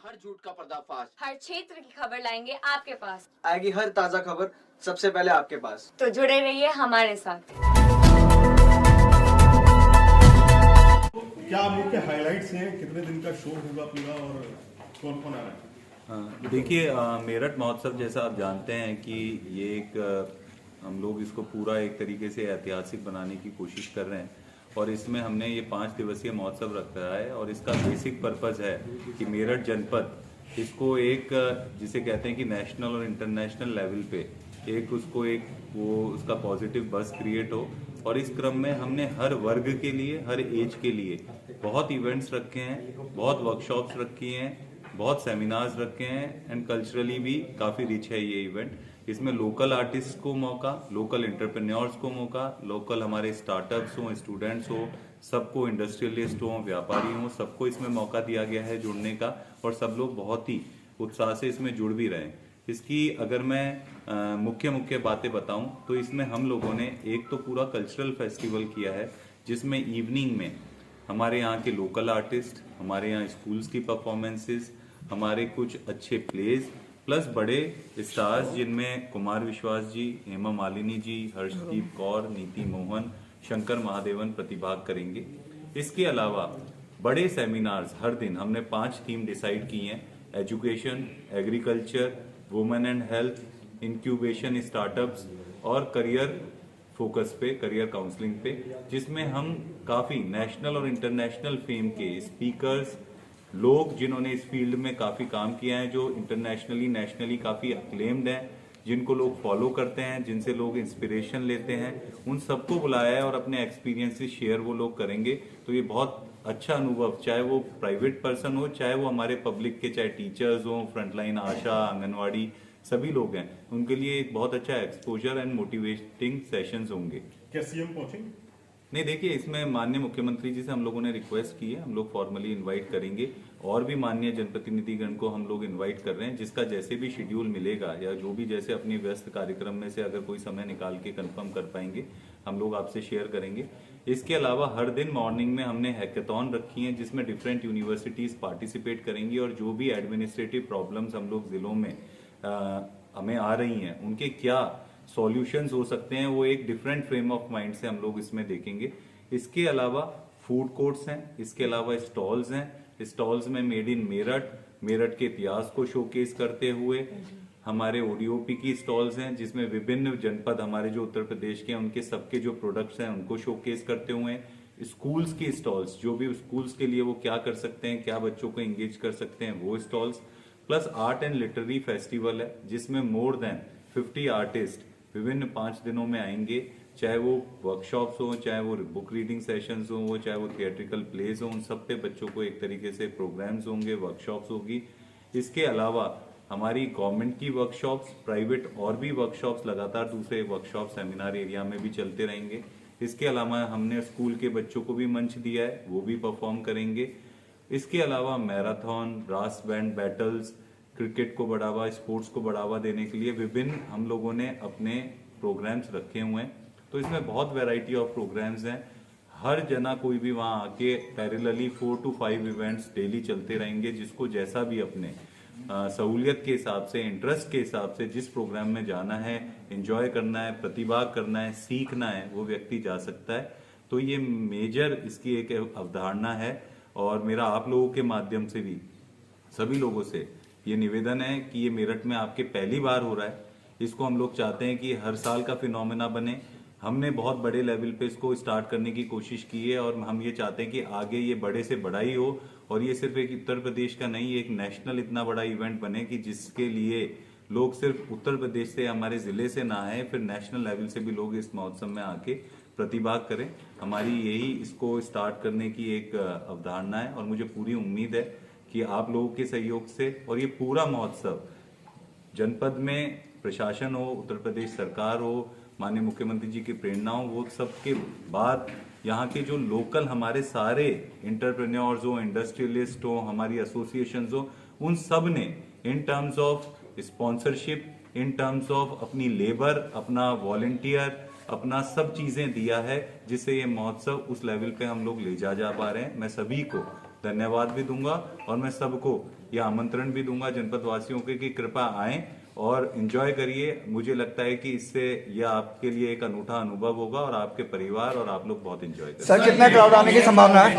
हर झूठ का पर्दाफाश। हर क्षेत्र की खबर लाएंगे आपके पास। आएगी हर ताजा खबर सबसे पहले आपके पास। तो जुड़े रहिए हमारे साथ। क्या मुख्य हाइलाइट्स हैं, कितने दिन का शो होगा पूरा और कौन कौन आ रहा है? देखिए, मेरठ महोत्सव जैसा आप जानते हैं कि ये हम लोग इसको पूरा एक तरीके से ऐतिहासिक बनाने की कोशिश कर रहे हैं और इसमें हमने ये 5 दिवसीय महोत्सव रखा है और इसका बेसिक पर्पस है कि मेरठ जनपद इसको एक जिसे कहते हैं कि नेशनल और इंटरनेशनल लेवल पे उसका पॉजिटिव बस क्रिएट हो। और इस क्रम में हमने हर वर्ग के लिए, हर एज के लिए बहुत इवेंट्स रखे हैं, बहुत वर्कशॉप्स रखी हैं, बहुत सेमिनार्स रखे हैं एंड कल्चरली भी काफ़ी रिच है ये इवेंट। इसमें लोकल आर्टिस्ट को मौका, लोकल एंटरप्रेन्योर्स को मौका, लोकल हमारे स्टार्टअप्स हो, स्टूडेंट्स हो, सबको, इंडस्ट्रियलिस्ट हो, व्यापारी हो, सबको इसमें मौका दिया गया है जुड़ने का और सब लोग बहुत ही उत्साह से इसमें जुड़ भी रहे हैं। इसकी अगर मैं मुख्य बातें बताऊं तो इसमें हम लोगों ने एक तो पूरा कल्चरल फेस्टिवल किया है जिसमें इवनिंग में हमारे यहाँ के लोकल आर्टिस्ट, हमारे यहाँ स्कूल्स की परफॉर्मेंसेस, हमारे कुछ अच्छे प्लेज प्लस बड़े स्टार्स जिनमें कुमार विश्वास जी, हेमा मालिनी जी, हर्षदीप कौर, नीति मोहन, शंकर महादेवन प्रतिभाग करेंगे। इसके अलावा बड़े सेमिनार्स हर दिन हमने 5 थीम डिसाइड की हैं: education, agriculture, women and health, incubation, startups और करियर फोकस पे, करियर काउंसलिंग पे, जिसमें हम काफी नेशनल और इंटरनेशनल फेम के स्पीकर्स, लोग जिन्होंने इस फील्ड में काफी काम किया है, जो इंटरनेशनली नेशनली काफी अक्लेम्ड हैं, जिनको लोग फॉलो करते हैं, जिनसे लोग इंस्पिरेशन लेते हैं, उन सबको बुलाया है और अपने एक्सपीरियंसेस शेयर वो लोग करेंगे। तो ये बहुत अच्छा अनुभव, चाहे वो प्राइवेट पर्सन हो, चाहे वो हमारे पब्लिक के, चाहे टीचर्स हो, फ्रंटलाइन आशा, आंगनवाड़ी, सभी लोग हैं, उनके लिए एक बहुत अच्छा एक्सपोजर एंड मोटिवेटिंग सेशंस होंगे। क्या सीएम पहुंचेंगे? नहीं, देखिए, इसमें माननीय मुख्यमंत्री जी से हम लोगों ने रिक्वेस्ट की है, हम लोग फॉर्मली इनवाइट करेंगे और भी माननीय जनप्रतिनिधिगण को हम लोग इनवाइट कर रहे हैं, जिसका जैसे भी शेड्यूल मिलेगा या जो भी जैसे अपनी व्यस्त कार्यक्रम में से अगर कोई समय निकाल के कंफर्म कर पाएंगे हम लोग आपसे शेयर करेंगे। इसके अलावा हर दिन मॉर्निंग में हमने हैकेथॉन रखी है जिसमें डिफरेंट यूनिवर्सिटीज पार्टिसिपेट करेंगी और जो भी एडमिनिस्ट्रेटिव प्रॉब्लम्स हम लोग जिलों में हमें आ रही हैं उनके क्या सॉल्यूशंस हो सकते हैं वो एक डिफरेंट फ्रेम ऑफ माइंड से हम लोग इसमें देखेंगे। इसके अलावा फूड कोर्ट्स हैं, इसके अलावा स्टॉल्स हैं। स्टॉल्स में मेड इन मेरठ, मेरठ के इतिहास को शोकेस करते हुए हमारे ओडीओपी की स्टॉल्स हैं जिसमें विभिन्न जनपद हमारे जो उत्तर प्रदेश के हैं उनके सबके जो प्रोडक्ट्स हैं उनको शोकेस करते हुए, स्कूल्स की स्टॉल्स, जो भी स्कूल्स के लिए वो क्या कर सकते हैं, क्या बच्चों को एंगेज कर सकते हैं, वो stalls, plus art and literary festival है जिसमें मोर देन 50 आर्टिस्ट विभिन्न 5 दिनों में आएंगे, चाहे वो वर्कशॉप्स हो, चाहे वो बुक रीडिंग सेशंस हो, चाहे वो थिएट्रिकल प्लेज हो, उन सब पे बच्चों को एक तरीके से प्रोग्राम्स होंगे, वर्कशॉप्स होगी। इसके अलावा हमारी गवर्नमेंट की वर्कशॉप्स, प्राइवेट और भी वर्कशॉप्स लगातार दूसरे वर्कशॉप सेमिनार एरिया में भी चलते रहेंगे। इसके अलावा हमने स्कूल के बच्चों को भी मंच दिया है, वो भी परफॉर्म करेंगे। इसके अलावा marathon, brass band battles, cricket को बढ़ावा, स्पोर्ट्स को बढ़ावा देने के लिए विभिन्न हम लोगों ने अपने प्रोग्राम्स रखे हुए हैं। तो इसमें बहुत वैरायटी ऑफ प्रोग्राम्स हैं। हर जना कोई भी वहाँ आके पैरेलली 4 to 5 इवेंट्स डेली चलते रहेंगे, जिसको जैसा भी अपने सहूलियत के हिसाब से, इंटरेस्ट के हिसाब से जिस प्रोग्राम में जाना है, एंजॉय करना है, प्रतिभाग करना है, सीखना है, वो व्यक्ति जा सकता है। तो ये मेजर इसकी एक अवधारणा है और मेरा आप लोगों के माध्यम से भी सभी लोगों से ये निवेदन है कि ये मेरठ में आपके पहली बार हो रहा है, इसको हम लोग चाहते हैं कि हर साल का फिनोमेना बने। हमने बहुत बड़े लेवल पे इसको स्टार्ट करने की कोशिश की है और हम ये चाहते हैं कि आगे ये बड़े से बड़ा ही हो और ये सिर्फ एक उत्तर प्रदेश का नहीं, एक नेशनल इतना बड़ा इवेंट बने कि जिसके लिए लोग सिर्फ उत्तर प्रदेश से, हमारे जिले से ना आए, फिर नेशनल लेवल से भी लोग इस महोत्सव में आके प्रतिभाग करें। हमारी यही इसको स्टार्ट करने की एक अवधारणा है और मुझे पूरी उम्मीद है कि आप लोगों के सहयोग से और ये पूरा महोत्सव जनपद में प्रशासन हो, उत्तर प्रदेश सरकार हो, माननीय मुख्यमंत्री जी की प्रेरणा हो, वो सबके बाद यहाँ के जो लोकल हमारे सारे एंटरप्रेन्योर्स हो, इंडस्ट्रियलिस्ट हो, हमारी एसोसिएशंस हो, उन सब ने in terms of sponsorship, in terms of अपनी लेबर, अपना वॉलंटियर, अपना सब चीजें दिया है जिससे ये महोत्सव उस लेवल पे हम लोग ले जा पा रहे हैं। मैं सभी को धन्यवाद भी दूंगा और मैं सबको यह आमंत्रण भी दूंगा जनपद वासियों के कि कृपया आएं और एंजॉय करिए। मुझे लगता है कि इससे यह आपके लिए एक अनूठा अनुभव होगा और आपके परिवार और आप लोग बहुत एंजॉय करेंगे। सर कितना क्राउड आने की संभावना है?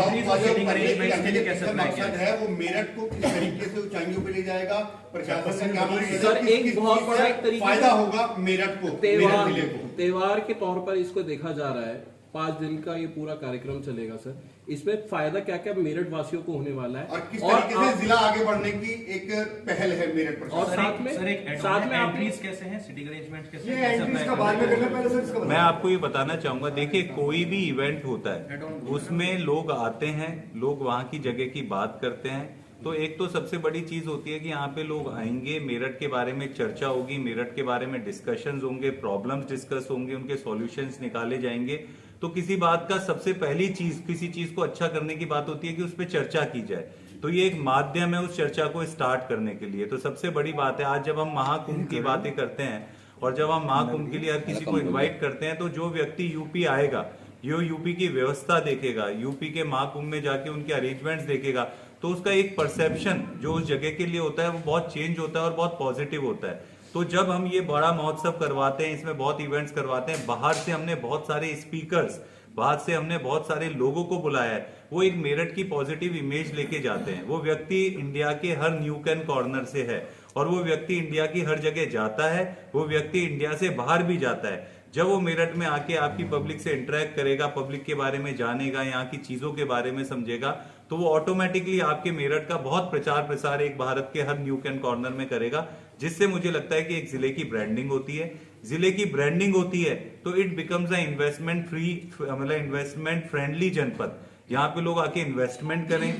मकसद है वो मेरठ को किस तरीके से ऊंचाइयों पे ले जाएगा, प्रशासन का क्या मकसद है, सर, एक बहुत बड़ा एक तरीके फायदा होगा मेरठ को, मेरठ जिले को। त्योहार के तौर पर इसको देखा जा रहा है। 5 दिन का ये पूरा कार्यक्रम चलेगा सर। इसमें फायदा क्या क्या मेरठ वासियों को होने वाला है और किस तरीके से जिला आगे बढ़ने की एक पहल है मेरठ पर। और साथ में आप कैसे हैं, सीटिंग अरेंजमेंट कैसे ये हैं? एंट्रीज का बाद में करना, पहले सर इसका मैं आपको ये बताना चाहूंगा, देखिए कोई भी इवेंट होता है उसमें लोग आते हैं, लोग वहाँ की जगह की बात करते हैं। तो एक तो सबसे बड़ी चीज होती है कि यहाँ पे लोग आएंगे, मेरठ के बारे में चर्चा होगी, मेरठ के बारे में डिस्कशंस होंगे, प्रॉब्लम्स डिस्कस होंगे, उनके सॉल्यूशंस निकाले जाएंगे। तो किसी बात का सबसे पहली चीज, किसी चीज को अच्छा करने की बात होती है कि उस पर चर्चा की जाए। तो ये एक माध्यम है उस चर्चा को स्टार्ट करने के लिए। तो सबसे बड़ी बात है, आज जब हम महाकुंभ की बातें करते हैं और जब हम महाकुंभ के लिए हर किसी को इन्वाइट करते हैं, तो जो व्यक्ति यूपी आएगा, यो यूपी की व्यवस्था देखेगा, यूपी के महाकुंभ में जाके उनके अरेंजमेंट्स देखेगा, तो उसका एक परसेप्शन जो उस जगह के लिए होता है वो बहुत चेंज होता है और बहुत पॉजिटिव होता है। तो जब हम ये बड़ा महोत्सव करवाते हैं, इसमें बहुत इवेंट्स करवाते हैं, बाहर से हमने बहुत सारे स्पीकर्स, बाहर से हमने बहुत सारे लोगों को बुलाया है, वो एक मेरठ की पॉजिटिव इमेज लेके जाते हैं। वो व्यक्ति इंडिया के हर न्यूक एंड कॉर्नर से है और वो व्यक्ति इंडिया की हर जगह जाता है, वो व्यक्ति इंडिया से बाहर भी जाता है। जब वो मेरठ में आके आपकी पब्लिक से इंटरेक्ट करेगा, पब्लिक के बारे में जानेगा, यहाँ की चीजों के बारे में समझेगा, तो वो ऑटोमेटिकली आपके मेरठ का बहुत प्रचार प्रसार एक भारत के हर न्यूक एंड कॉर्नर में करेगा, जिससे मुझे लगता है कि एक जिले की ब्रांडिंग होती है। जिले की ब्रांडिंग होती है तो it becomes a investment free, मतलब इन्वेस्टमेंट फ्रेंडली जनपद। यहाँ पे लोग आके इन्वेस्टमेंट करें,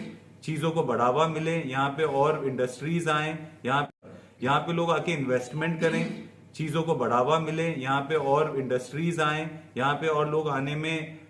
चीजों को बढ़ावा मिले, यहाँ पे और इंडस्ट्रीज आए, यहाँ पे लोग आके इन्वेस्टमेंट करें, चीजों को बढ़ावा मिले, यहाँ पे और इंडस्ट्रीज आए, यहाँ पे और लोग आने में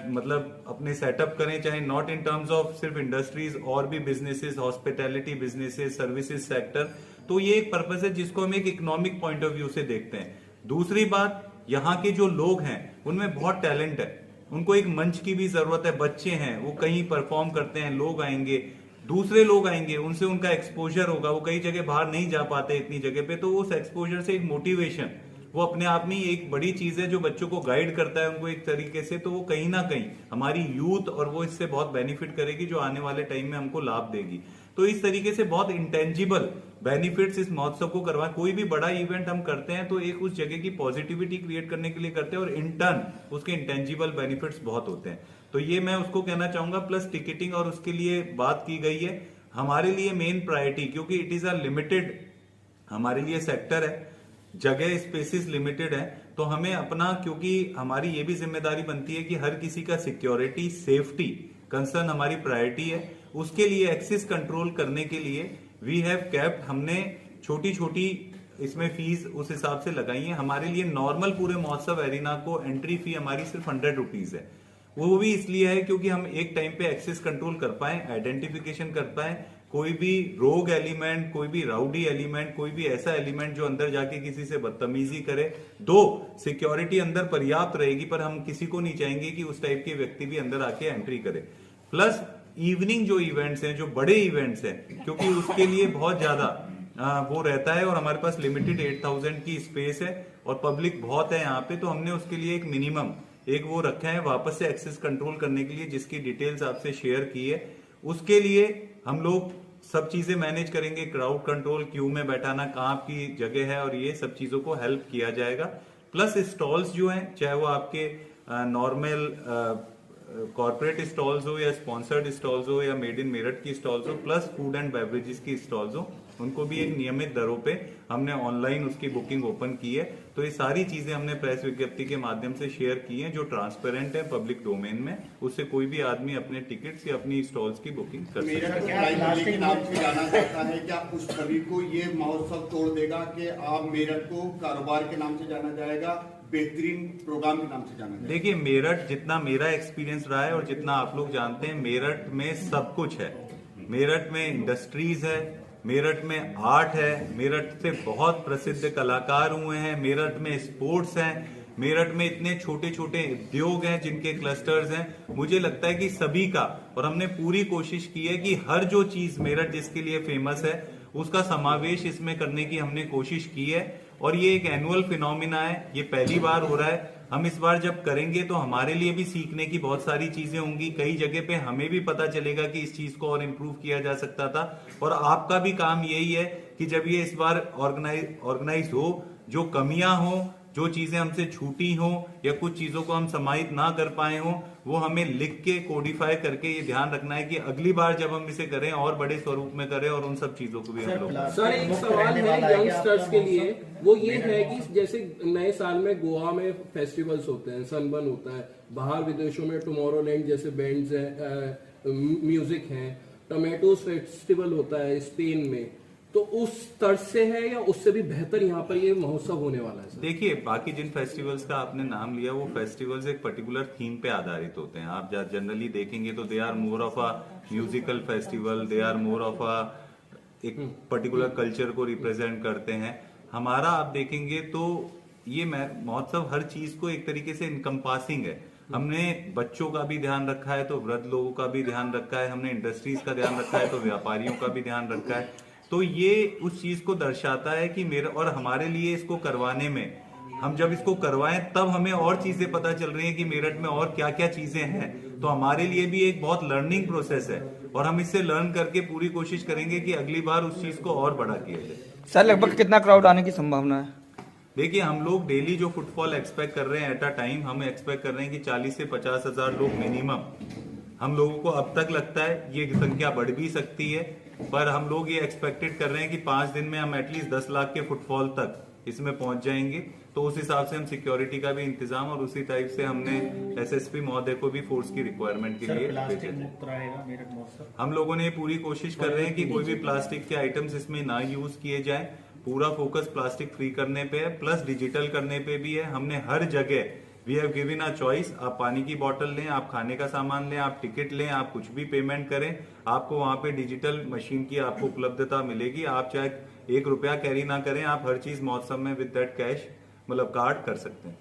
मतलब अपने सेटअप करें, चाहे नॉट इन टर्म्स ऑफ सिर्फ इंडस्ट्रीज, और भी businesses, hospitality businesses, services sector. तो ये एक पर्पस है जिसको हम एक इकोनॉमिक पॉइंट ऑफ व्यू से देखते हैं। दूसरी बात, यहाँ के जो लोग हैं उनमें बहुत टैलेंट है, उनको एक मंच की भी जरूरत है। बच्चे हैं, वो कहीं परफॉर्म करते हैं, लोग आएंगे, दूसरे लोग आएंगे, उनसे उनका एक्सपोजर होगा, वो कई जगह बाहर नहीं जा पाते इतनी जगह पे, तो उस एक्सपोजर से एक मोटिवेशन, वो अपने आप में ही एक बड़ी चीज है जो बच्चों को गाइड करता है उनको एक तरीके से। तो वो कहीं ना कहीं हमारी यूथ, और वो इससे बहुत बेनिफिट करेगी जो आने वाले टाइम में हमको लाभ देगी। तो इस तरीके से बहुत इंटेंजिबल बेनिफिट्स इस महोत्सव को करवाएं। कोई भी बड़ा इवेंट हम करते हैं तो एक उस जगह की पॉजिटिविटी क्रिएट करने के लिए करते हैं और इन टर्न उसके इंटेंजिबल बेनिफिट्स बहुत होते हैं। तो ये मैं उसको कहना चाहूंगा। प्लस टिकटिंग और उसके लिए बात की गई है, हमारे लिए मेन प्रायोरिटी, क्योंकि इट इज अ लिमिटेड हमारे लिए सेक्टर है, जगह स्पेसिस लिमिटेड है, तो हमें अपना, क्योंकि हमारी ये भी जिम्मेदारी बनती है कि हर किसी का सिक्योरिटी, सेफ्टी कंसर्न हमारी प्रायोरिटी है। उसके लिए एक्सेस कंट्रोल करने के लिए वी हैव कैप्ट, हमने छोटी छोटी इसमें फीस उस हिसाब से लगाई है। हमारे लिए नॉर्मल पूरे महोत्सव एरिना को एंट्री फी हमारी सिर्फ 100 रुपीज है। वो भी इसलिए है क्योंकि हम एक टाइम पे एक्सेस कंट्रोल कर पाए, आइडेंटिफिकेशन कर पाए, कोई भी रोग एलिमेंट, कोई भी राउडी एलिमेंट, कोई भी ऐसा एलिमेंट जो अंदर जाके किसी से बदतमीजी करे। दो, सिक्योरिटी अंदर पर्याप्त रहेगी, पर हम किसी को नहीं चाहेंगे कि उस टाइप के व्यक्ति भी अंदर आके एंट्री करे। प्लस इवनिंग जो इवेंट्स हैं, जो बड़े इवेंट्स हैं, क्योंकि उसके लिए बहुत ज्यादा वो रहता है और हमारे पास लिमिटेड 8000 की स्पेस है और पब्लिक बहुत है यहाँ पे, तो हमने उसके लिए एक मिनिमम एक वो रखा है वापस से एक्सेस कंट्रोल करने के लिए, जिसकी डिटेल्स आपसे शेयर की है। उसके लिए हम लोग सब चीजें मैनेज करेंगे, क्राउड कंट्रोल, क्यू में बैठाना, कहाँ की जगह है, और ये सब चीजों को हेल्प किया जाएगा। प्लस स्टॉल्स जो हैं, चाहे वो आपके नॉर्मल कॉर्पोरेट स्टॉल्स हो या स्पॉन्सर्ड स्टॉल्स हो या मेड इन मेरठ की स्टॉल्स हो, प्लस फूड एंड बेवरेजेस की स्टॉल्स हो, उनको भी एक नियमित दरों पे हमने ऑनलाइन उसकी बुकिंग ओपन की है। तो ये सारी चीजें हमने प्रेस विज्ञप्ति के माध्यम से शेयर की हैं, जो ट्रांसपेरेंट है पब्लिक डोमेन में। उससे कोई भी आदमी अपने टिकट्स या अपनी स्टॉल्स की बुकिंग कर सकता है। मेरठ के नाम से जाना जाता है, क्या उस छवि को ये महोत्सव तोड़ देगा कि आप मेरठ को कारोबार के नाम से जाना जाएगा, बेहतरीन प्रोग्राम के नाम से जाना जाएगा? देखिए, मेरठ, जितना मेरा एक्सपीरियंस रहा है और जितना आप लोग जानते हैं, मेरठ में सब कुछ है। मेरठ में इंडस्ट्रीज है, मेरठ में आर्ट है, मेरठ से बहुत प्रसिद्ध कलाकार हुए हैं, मेरठ में स्पोर्ट्स हैं, मेरठ में इतने छोटे छोटे उद्योग हैं जिनके क्लस्टर्स हैं, मुझे लगता है कि सभी का, और हमने पूरी कोशिश की है कि हर जो चीज मेरठ जिसके लिए फेमस है उसका समावेश इसमें करने की हमने कोशिश की है। और ये एक एनुअल फिनोमिना है, ये पहली बार हो रहा है। हम इस बार जब करेंगे तो हमारे लिए भी सीखने की बहुत सारी चीजें होंगी, कई जगह पे हमें भी पता चलेगा कि इस चीज को और इम्प्रूव किया जा सकता था। और आपका भी काम यही है कि जब ये इस बार ऑर्गेनाइज हो, जो कमियां हो, जो चीजें हमसे छूटी हो या कुछ चीजों को हम समाहित ना कर पाए हो, वो हमें लिख के कोडिफाई करके ये ध्यान रखना है कि अगली बार जब हम इसे करें और बड़े स्वरूप में करें और उन सब चीजों को भी हम लोग। सर एक सवाल है यंगस्टर्स के लिए, वो ये है कि जैसे नए साल में गोवा में फेस्टिवल्स होते हैं, सनबर्न होता है, बाहर विदेशों में टुमारोलैंड जैसे बैंड्स हैं, म्यूजिक है, टोमेटोज फेस्टिवल होता है स्पेन में, तो उस तर्ज से है या उससे भी बेहतर यहाँ पर ये महोत्सव होने वाला है? देखिए, बाकी जिन फेस्टिवल्स का आपने नाम लिया वो फेस्टिवल्स एक पर्टिकुलर थीम पे आधारित होते हैं। आप जनरली देखेंगे तो they are more of a musical festival, they are more of a एक पर्टिकुलर कल्चर को रिप्रेजेंट करते हैं। हमारा आप देखेंगे तो ये महोत्सव हर चीज को एक तरीके से इनकम्पासिंग है। हमने बच्चों का भी ध्यान रखा है तो वृद्ध लोगों का भी ध्यान रखा है, हमने इंडस्ट्रीज का ध्यान रखा है तो व्यापारियों का भी ध्यान रखा है। तो ये उस चीज को दर्शाता है कि मेरा और हमारे लिए इसको करवाने में, हम जब इसको करवाएं तब हमें और चीजें पता चल रही हैं कि मेरठ में और क्या क्या चीजें हैं। तो हमारे लिए भी एक बहुत लर्निंग प्रोसेस है और हम इससे लर्न करके पूरी कोशिश करेंगे कि अगली बार उस चीज को और बड़ा किया जाए। सर लगभग कितना क्राउड आने की संभावना है? देखिए, हम लोग डेली जो फुटफॉल एक्सपेक्ट कर रहे हैं एट अ टाइम, हम एक्सपेक्ट कर रहे हैं कि 40 से 50 हजार लोग मिनिमम। हम लोगों को अब तक लगता है ये संख्या बढ़ भी सकती है, पर हम लोग ये एक्सपेक्टेड कर रहे हैं कि 5 दिन में हम एटलीस्ट 10 लाख के फुटफॉल तक इसमें पहुंच जाएंगे। तो उस हिसाब से हम सिक्योरिटी का भी इंतजाम और उसी टाइप से हमने एसएसपी महोदय को भी फोर्स की रिक्वायरमेंट के लिए प्लास्टिक मुक्त रहेगा मेरठ महोत्सव। हम लोगों ने पूरी कोशिश कर रहे हैं कि कोई भी प्लास्टिक के आइटम्स इसमें ना यूज किए जाए। पूरा फोकस प्लास्टिक फ्री करने पे है, प्लस डिजिटल करने पे भी है। हमने हर जगह we have given a choice, आप पानी की बोतल लें, आप खाने का सामान लें, आप टिकट लें, आप कुछ भी पेमेंट करें, आपको वहां पे डिजिटल मशीन की आपको उपलब्धता मिलेगी। आप चाहे 1 रुपया कैरी ना करें, आप हर चीज महोत्सव में विद दैट कैश मतलब कार्ड कर सकते हैं।